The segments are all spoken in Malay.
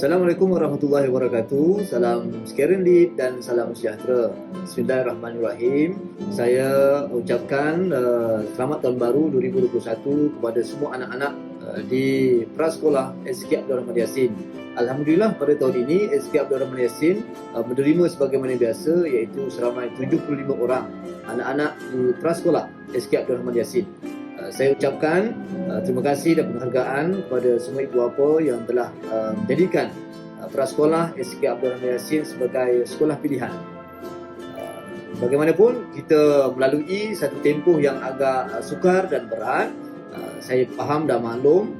Assalamualaikum warahmatullahi wabarakatuh. Salam sekerendik dan salam sejahtera. Bismillahirrahmanirrahim. Saya ucapkan selamat tahun baru 2021 kepada semua anak-anak di Prasekolah SK Abdul Rahman Yassin. Alhamdulillah pada tahun ini SK Abdul Rahman Yassin menerima sebagaimana biasa, iaitu seramai 75 orang anak-anak di Prasekolah SK Abdul Rahman Yassin. Saya ucapkan terima kasih dan penghargaan kepada semua ibu bapa yang telah menjadikan Prasekolah SK Abdul Rahman Yassin sebagai sekolah pilihan. Bagaimanapun kita melalui satu tempoh yang agak sukar dan berat. Saya faham dan maklum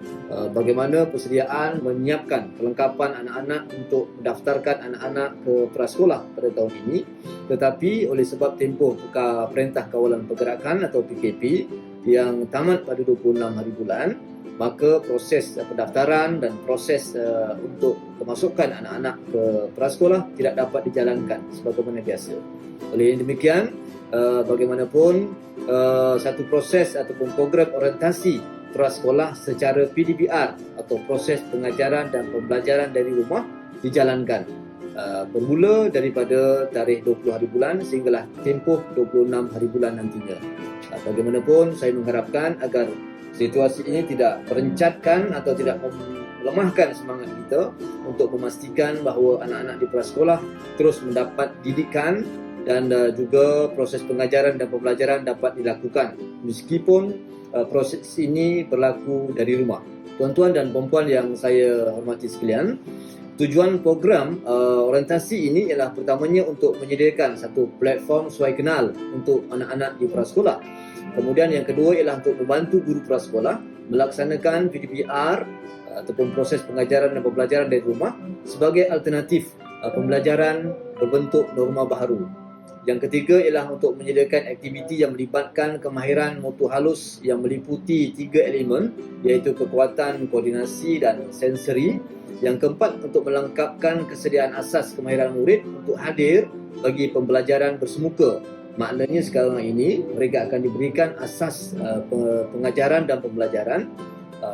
bagaimana persediaan menyiapkan kelengkapan anak-anak untuk mendaftarkan anak-anak ke prasekolah pada tahun ini. Tetapi oleh sebab tempoh Perintah Kawalan Pergerakan atau PKP yang tamat pada 26 hari bulan, maka proses pendaftaran dan proses untuk kemasukan anak-anak ke prasekolah tidak dapat dijalankan sebagaimana biasa. Oleh demikian, bagaimanapun satu proses ataupun program orientasi prasekolah secara PDPR atau proses pengajaran dan pembelajaran dari rumah dijalankan bermula daripada tarikh 20 hari bulan sehinggalah tempoh 26 hari bulan nantinya. Bagaimanapun saya mengharapkan agar situasi ini tidak merencatkan atau tidak melemahkan semangat kita untuk memastikan bahawa anak-anak di prasekolah terus mendapat didikan dan juga proses pengajaran dan pembelajaran dapat dilakukan meskipun proses ini berlaku dari rumah. Tuan-tuan dan puan-puan yang saya hormati sekalian, tujuan program orientasi ini ialah pertamanya untuk menyediakan satu platform suai kenal untuk anak-anak di prasekolah. Kemudian yang kedua ialah untuk membantu guru prasekolah melaksanakan PDPR ataupun proses pengajaran dan pembelajaran dari rumah sebagai alternatif pembelajaran berbentuk norma baharu. Yang ketiga ialah untuk menyediakan aktiviti yang melibatkan kemahiran motor halus yang meliputi 3 elemen, iaitu kekuatan, koordinasi dan sensori. Yang keempat, untuk melengkapkan kesediaan asas kemahiran murid untuk hadir bagi pembelajaran bersemuka. Maknanya sekarang ini mereka akan diberikan asas pengajaran dan pembelajaran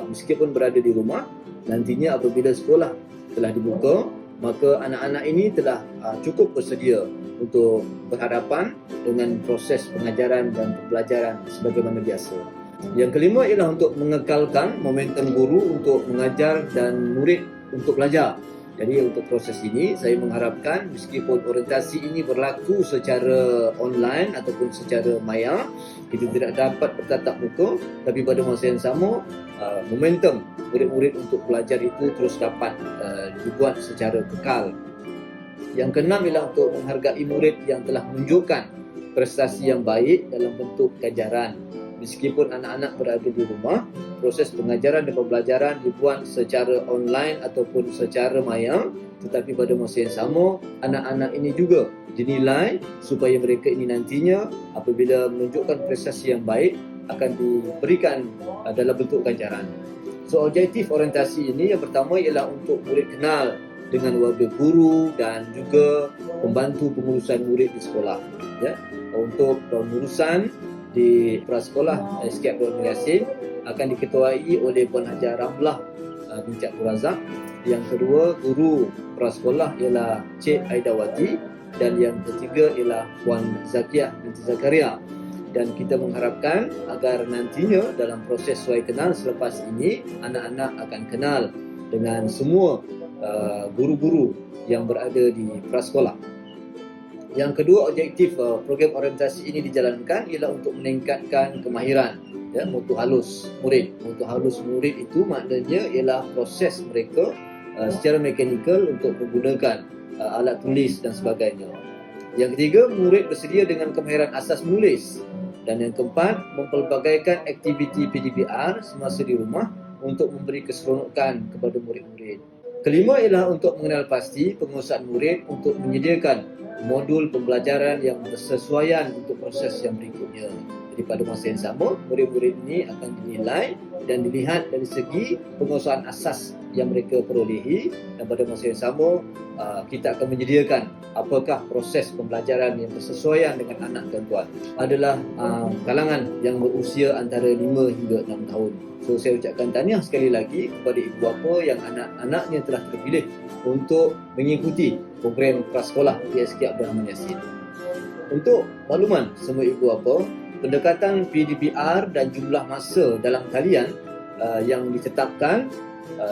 meskipun berada di rumah. Nantinya apabila sekolah telah dibuka, maka anak-anak ini telah cukup bersedia untuk berhadapan dengan proses pengajaran dan pembelajaran sebagaimana biasa. Yang kelima ialah untuk mengekalkan momentum guru untuk mengajar dan murid untuk belajar. Jadi untuk proses ini saya mengharapkan meskipun orientasi ini berlaku secara online ataupun secara maya, kita tidak dapat bertatap muka, tapi pada masa yang sama momentum murid-murid untuk belajar itu terus dapat dibuat secara kekal. Yang keenam ialah untuk menghargai murid yang telah menunjukkan prestasi yang baik dalam bentuk ganjaran. Meskipun anak-anak berada di rumah, proses pengajaran dan pembelajaran dibuat secara online ataupun secara maya, tetapi pada masa yang sama, anak-anak ini juga dinilai supaya mereka ini nantinya apabila menunjukkan prestasi yang baik akan diberikan dalam bentuk ganjaran. So, objektif orientasi ini yang pertama ialah untuk murid kenal dengan warga guru dan juga membantu pengurusan murid di sekolah. Ya, untuk pengurusan di prasekolah SK Abdul Rahman Yassin akan diketuai oleh Puan Haji Ramlah binti Abdul Razak. Yang kedua, guru prasekolah ialah Cik Aidawati, dan yang ketiga ialah Puan Zakiah binti Zakaria. Dan kita mengharapkan agar nantinya dalam proses suai kenal selepas ini, anak-anak akan kenal dengan semua guru-guru yang berada di prasekolah. Yang kedua, objektif program orientasi ini dijalankan ialah untuk meningkatkan kemahiran motor halus murid. Motor halus murid itu maknanya ialah proses mereka secara mekanikal untuk menggunakan alat tulis dan sebagainya. Yang ketiga, murid bersedia dengan kemahiran asas menulis. Dan yang keempat, mempelbagaikan aktiviti PDPR semasa di rumah untuk memberi keseronokan kepada murid-murid. Kelima ialah untuk mengenal pasti penguasaan murid untuk menyediakan modul pembelajaran yang bersesuaian untuk proses yang berikutnya. daripada masa yang sama, murid-murid ini akan dinilai dan dilihat dari segi penguasaan asas yang mereka perolehi, dan pada masa yang sama kita akan menyediakan apakah proses pembelajaran yang bersesuaian dengan anak tuan-tuan adalah kalangan yang berusia antara 5 hingga 6 tahun. So saya ucapkan tahniah sekali lagi kepada ibu bapa yang anak-anaknya telah terpilih untuk mengikuti program prasekolah PSK Abdul Rahman Yassin. Untuk makluman semua ibu bapa, pendekatan PDPR dan jumlah masa dalam talian yang ditetapkan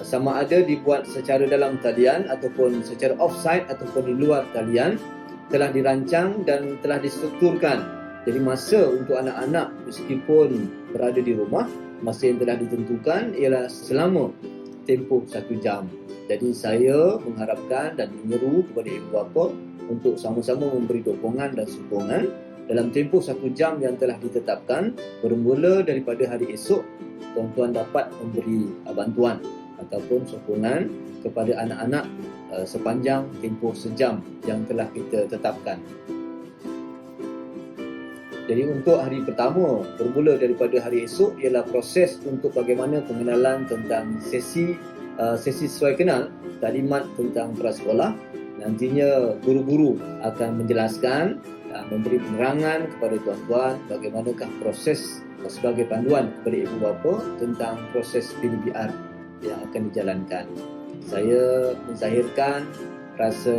sama ada dibuat secara dalam talian ataupun secara offsite ataupun di luar talian telah dirancang dan telah distrukturkan. Jadi masa untuk anak-anak meskipun berada di rumah, masa yang telah ditentukan ialah selama tempoh 1 jam. Jadi saya mengharapkan dan menyeru kepada ibu bapa untuk sama-sama memberi dukungan dan sokongan dalam tempoh 1 jam yang telah ditetapkan. Bermula daripada hari esok, tuan-tuan dapat memberi bantuan ataupun sokongan kepada anak-anak sepanjang tempoh sejam yang telah kita tetapkan. Jadi untuk hari pertama, bermula daripada hari esok, ialah proses untuk bagaimana pengenalan tentang sesi sesuai kenal taklimat tentang prasekolah. Nantinya guru-guru akan menjelaskan, memberi penerangan kepada tuan-tuan bagaimanakah proses sebagai panduan kepada ibu bapa tentang proses PDPR yang akan dijalankan. Saya menzahirkan rasa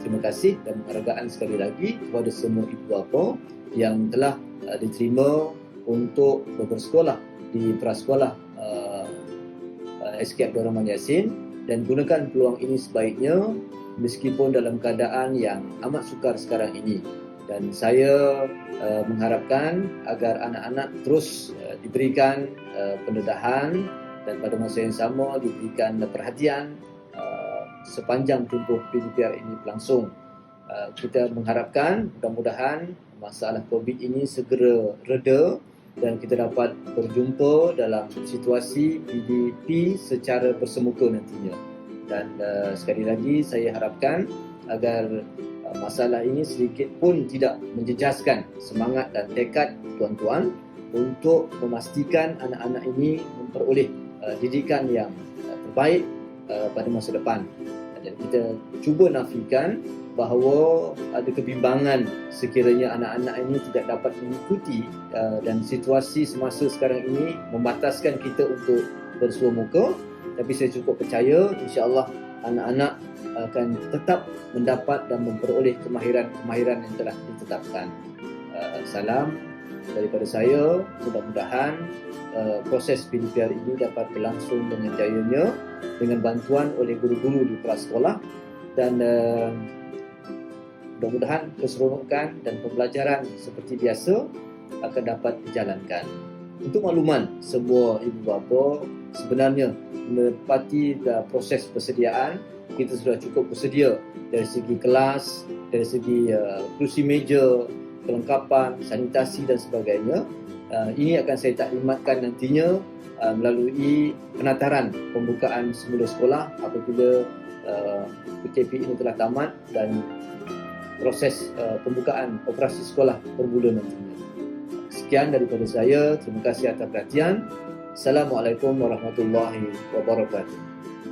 terima kasih dan penghargaan sekali lagi kepada semua ibu bapa yang telah diterima untuk bersekolah di prasekolah SK Abdul Rahman Yassin, dan gunakan peluang ini sebaiknya meskipun dalam keadaan yang amat sukar sekarang ini. Dan saya mengharapkan agar anak-anak terus diberikan pendedahan dan pada masa yang sama diberikan perhatian sepanjang tempoh PDPR ini berlangsung. Kita mengharapkan mudah-mudahan masalah COVID ini segera reda dan kita dapat berjumpa dalam situasi PDP secara bersemuka nantinya. Dan sekali lagi saya harapkan agar masalah ini sedikit pun tidak menjejaskan semangat dan tekad tuan-tuan untuk memastikan anak-anak ini memperoleh didikan yang terbaik pada masa depan. Dan kita cuba nafikan bahawa ada kebimbangan sekiranya anak-anak ini tidak dapat mengikuti dan situasi semasa sekarang ini membataskan kita untuk bersua muka. Tapi saya cukup percaya insya-Allah anak-anak akan tetap mendapat dan memperoleh kemahiran-kemahiran yang telah ditetapkan. Salam daripada saya. Mudah-mudahan proses PDPR ini dapat berlangsung dengan jayanya dengan bantuan oleh guru-guru di prasekolah, dan mudah-mudahan keseronokan dan pembelajaran seperti biasa akan dapat dijalankan. Untuk makluman semua ibu bapa, sebenarnya menepati proses persediaan, kita sudah cukup bersedia dari segi kelas, dari segi kursi meja, kelengkapan, sanitasi dan sebagainya. Ini akan saya taklimatkan nantinya melalui penataran pembukaan semula sekolah apabila PKP ini telah tamat dan proses pembukaan operasi sekolah bermula nantinya. Sekian daripada saya. Terima kasih atas perhatian. Assalamualaikum warahmatullahi wabarakatuh.